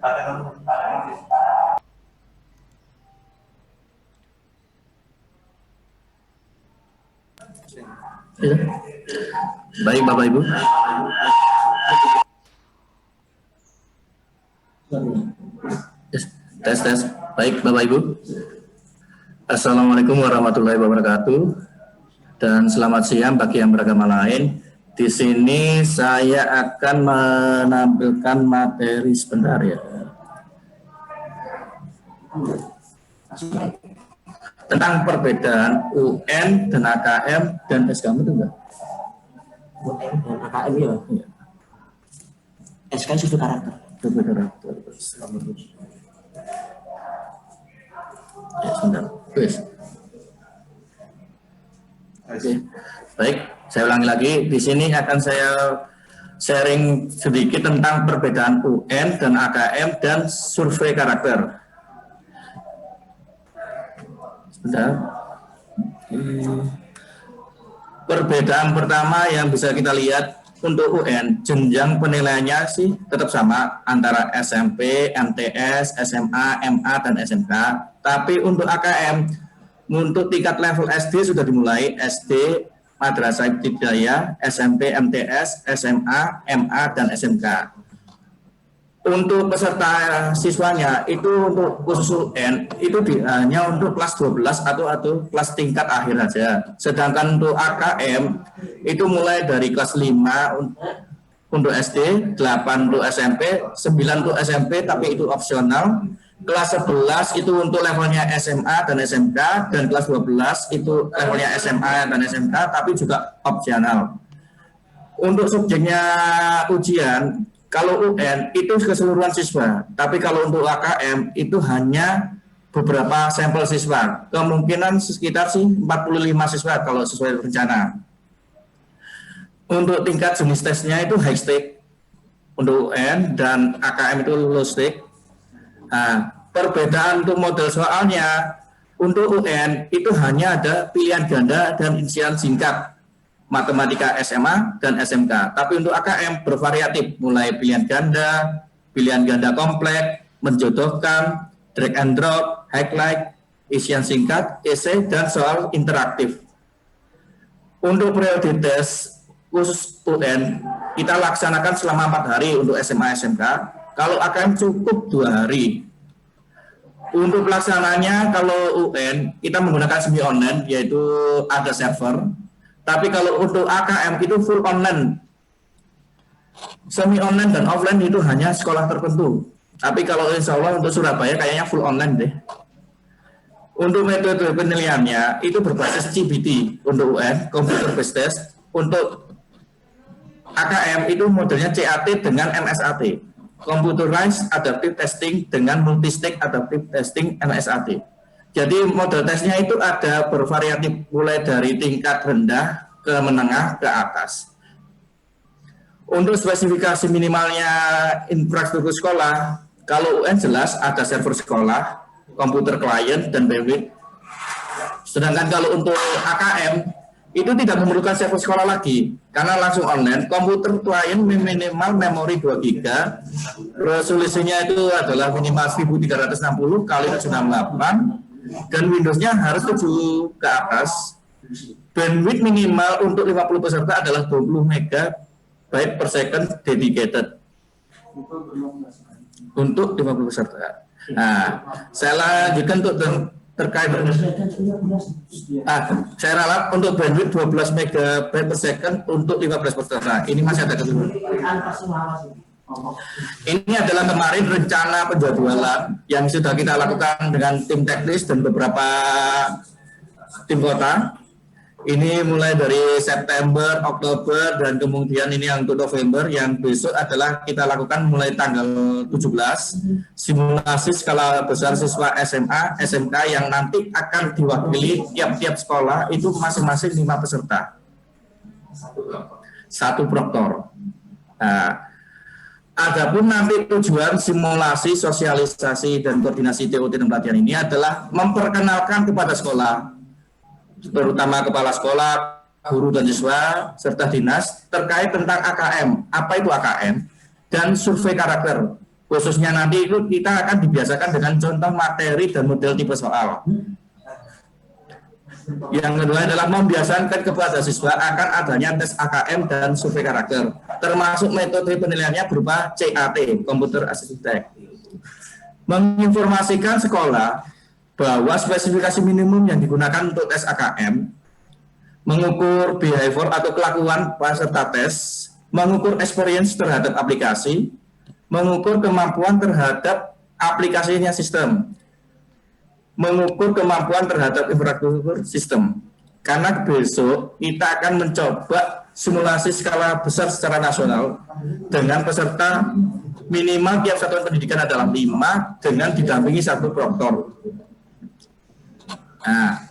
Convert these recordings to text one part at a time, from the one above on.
Baik Bapak Ibu. Tes. Baik Bapak Ibu. Assalamualaikum warahmatullahi wabarakatuh. Dan selamat siang bagi yang beragama lain. Di sini saya akan menampilkan materi sebentar ya. Tentang perbedaan UN dan AKM dan SKM itu enggak? UN dan AKM ya? Iya. SKM sifat karakter. Sifat karakter. Ya, sebentar. Oke. Baik, saya ulangi lagi. Di sini akan saya sharing sedikit tentang perbedaan UN dan AKM dan survei karakter. Sebentar. Perbedaan pertama yang bisa kita lihat untuk UN, jenjang penilaiannya sih tetap sama antara SMP, MTS, SMA, MA, dan SMK. Tapi untuk AKM, untuk tingkat level SD sudah dimulai, SD, Madrasah Ibtidaiyah, SMP, MTS, SMA, MA, dan SMK. Untuk peserta siswanya itu untuk khusus UN itu hanya untuk kelas 12 atau kelas tingkat akhir saja. Sedangkan untuk AKM itu mulai dari kelas 5 untuk SD, 8 untuk SMP, 9 untuk SMP tapi itu opsional. Kelas 11 itu untuk levelnya SMA dan SMK, dan kelas 12 itu levelnya SMA dan SMK tapi juga opsional. Untuk subjeknya ujian, kalau UN itu keseluruhan siswa, tapi kalau untuk AKM itu hanya beberapa sampel siswa. Kemungkinan sekitar sih 45 siswa kalau sesuai rencana. Untuk tingkat jenis tesnya itu high stake untuk UN dan AKM itu low stake. Nah, perbedaan untuk model soalnya untuk UN itu hanya ada pilihan ganda dan isian singkat. Matematika SMA dan SMK. Tapi untuk AKM bervariatif, mulai pilihan ganda kompleks, menjodohkan, drag and drop, highlight, isian singkat, esai, dan soal interaktif. Untuk periode tes khusus UN, kita laksanakan selama 4 hari untuk SMA SMK. Kalau AKM cukup 2 hari. Untuk pelaksananya, kalau UN, kita menggunakan semi online, yaitu ada server. Tapi kalau untuk AKM itu full online. Semi online dan offline itu hanya sekolah tertentu. Tapi kalau insya Allah untuk Surabaya kayaknya full online deh. Untuk metode penilaiannya itu berbasis CBT untuk UN, Computer Based Test. Untuk AKM itu modelnya CAT dengan MSAT. Computerized Adaptive Testing dengan Multistage Adaptive Testing MSAT. Jadi model tesnya itu ada bervariatif mulai dari tingkat rendah ke menengah ke atas. Untuk spesifikasi minimalnya infrastruktur sekolah, kalau UN jelas ada server sekolah, komputer klien, dan bandwidth. Sedangkan kalau untuk AKM itu tidak memerlukan server sekolah lagi karena langsung online. Komputer klien minimal memori 2 GB, resolusinya itu adalah minimal 1360 kali 768. Dan Windows-nya harus 7 ke atas. Bandwidth minimal untuk 50 peserta adalah 20 MB per second dedicated untuk 50 peserta. Nah, saya lanjutkan untuk terkait saya ralat untuk bandwidth 12 MB per second untuk 15 peserta. Ini masih ada keseluruhan. Ini adalah kemarin rencana penjadwalan yang sudah kita lakukan dengan tim teknis dan beberapa tim kota. Ini mulai dari September, Oktober, dan kemudian ini yang untuk November, yang besok adalah kita lakukan mulai tanggal 17, simulasi skala besar siswa SMA, SMK yang nanti akan diwakili tiap-tiap sekolah itu masing-masing 5 peserta. 1 proktor. Nah, adapun nanti tujuan simulasi, sosialisasi, dan koordinasi TOT dan pelatihan ini adalah memperkenalkan kepada sekolah, terutama kepala sekolah, guru dan siswa, serta dinas terkait tentang AKM. Apa itu AKM? Dan survei karakter. Khususnya nanti itu kita akan dibiasakan dengan contoh materi dan model tipe soal. Yang kedua adalah membiasakan kepada siswa akan adanya tes AKM dan survei karakter, termasuk metode penilaiannya berupa CAT, Computer Assisted Test. Menginformasikan sekolah bahwa spesifikasi minimum yang digunakan untuk tes AKM, mengukur behavior atau kelakuan peserta tes, mengukur experience terhadap aplikasi, mengukur kemampuan terhadap aplikasinya sistem, mengukur kemampuan terhadap infrastruktur sistem. Karena besok kita akan mencoba simulasi skala besar secara nasional dengan peserta minimal tiap satuan pendidikan adalah 5 dengan didampingi 1 proktor. Nah,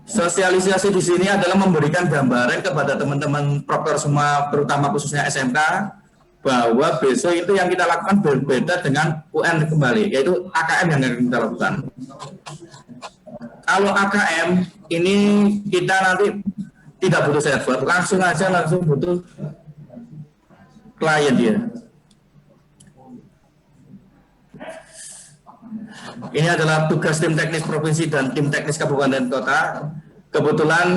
sosialisasi di sini adalah memberikan gambaran kepada teman-teman proktor semua, terutama khususnya SMK, bahwa besok itu yang kita lakukan berbeda dengan UN kembali, yaitu AKM yang akan kita lakukan. Kalau AKM ini kita nanti tidak butuh server, langsung butuh klien dia. Ini adalah tugas tim teknis provinsi dan tim teknis kabupaten kota. Kebetulan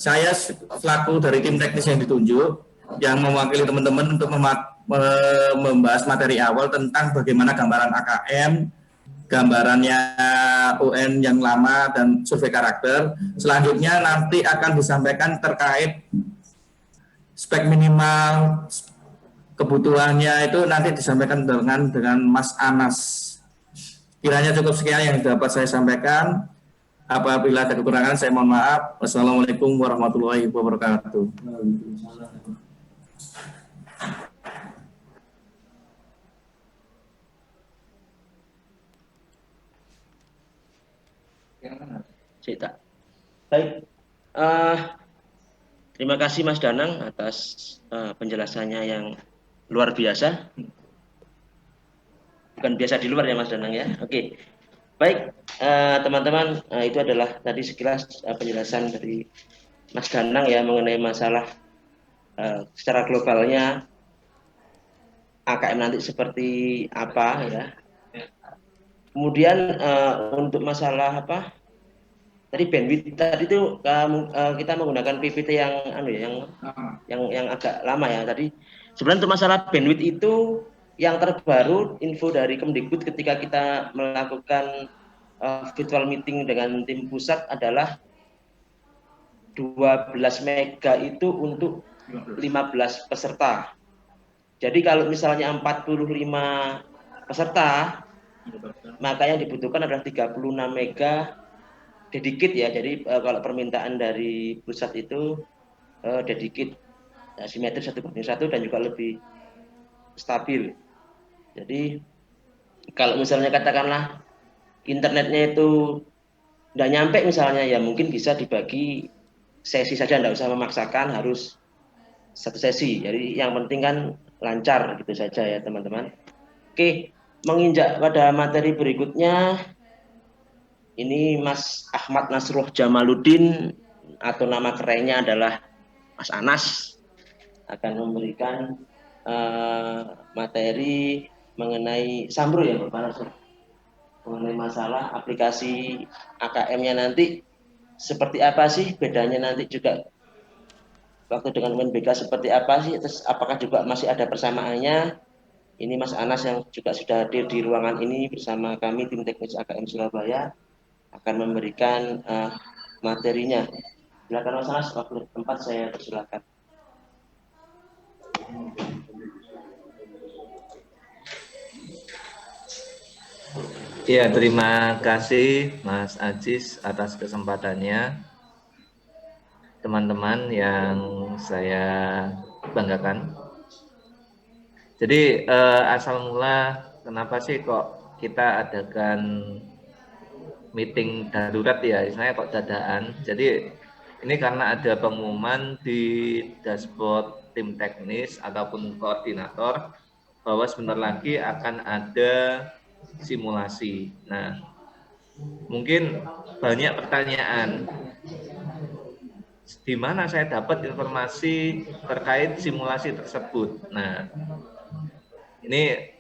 saya selaku dari tim teknis yang ditunjuk, yang mewakili teman-teman untuk membahas materi awal tentang bagaimana gambaran AKM, gambarannya UN yang lama, dan survei karakter. Selanjutnya nanti akan disampaikan terkait spek minimal, kebutuhannya itu nanti disampaikan dengan Mas Anas. Kiranya cukup sekian yang dapat saya sampaikan. Apabila ada kekurangan saya mohon maaf. Wassalamualaikum warahmatullahi wabarakatuh. Cita. Baik. Terima kasih Mas Danang atas penjelasannya yang luar biasa. Bukan biasa di luar ya Mas Danang ya. Oke. Baik, teman-teman, itu adalah tadi sekilas penjelasan dari Mas Danang ya mengenai masalah secara globalnya AKM nanti seperti apa ya. Kemudian untuk masalah apa? Tadi bandwidth tadi itu kita menggunakan PPT yang agak lama ya. Tadi sebenarnya untuk masalah bandwidth itu yang terbaru info dari Kemdikbud ketika kita melakukan virtual meeting dengan tim pusat adalah 12 mega itu untuk 15 peserta. Jadi kalau misalnya 45 peserta, maka yang dibutuhkan adalah 36 mega dedicate ya. Jadi kalau permintaan dari pusat itu dedicate simetris 1:1 dan juga lebih stabil. Jadi kalau misalnya katakanlah internetnya itu tidak nyampe misalnya, ya mungkin bisa dibagi sesi saja, tidak usah memaksakan harus satu sesi. Jadi yang penting kan lancar gitu saja ya teman-teman. Oke, menginjak pada materi berikutnya, ini Mas Ahmad Nasruh Jamaluddin atau nama kerennya adalah Mas Anas akan memberikan materi mengenai Sambro ya Pak Nasruh, mengenai masalah aplikasi AKM-nya nanti seperti apa sih, bedanya nanti juga waktu dengan UNBK seperti apa sih, terus apakah juga masih ada persamaannya. Ini Mas Anas yang juga sudah hadir di ruangan ini bersama kami tim teknis AKM Surabaya akan memberikan materinya. Silakan Mas Anas, waktu tempat saya persilakan. Ya, terima kasih Mas Ajis atas kesempatannya. Teman-teman yang saya banggakan. Jadi asal mula kenapa sih kok kita adakan meeting darurat ya, istilahnya kok dadaan. Jadi ini karena ada pengumuman di dashboard tim teknis ataupun koordinator bahwa sebentar lagi akan ada simulasi. Nah, mungkin banyak pertanyaan. Di mana saya dapat informasi terkait simulasi tersebut? Nah, Ini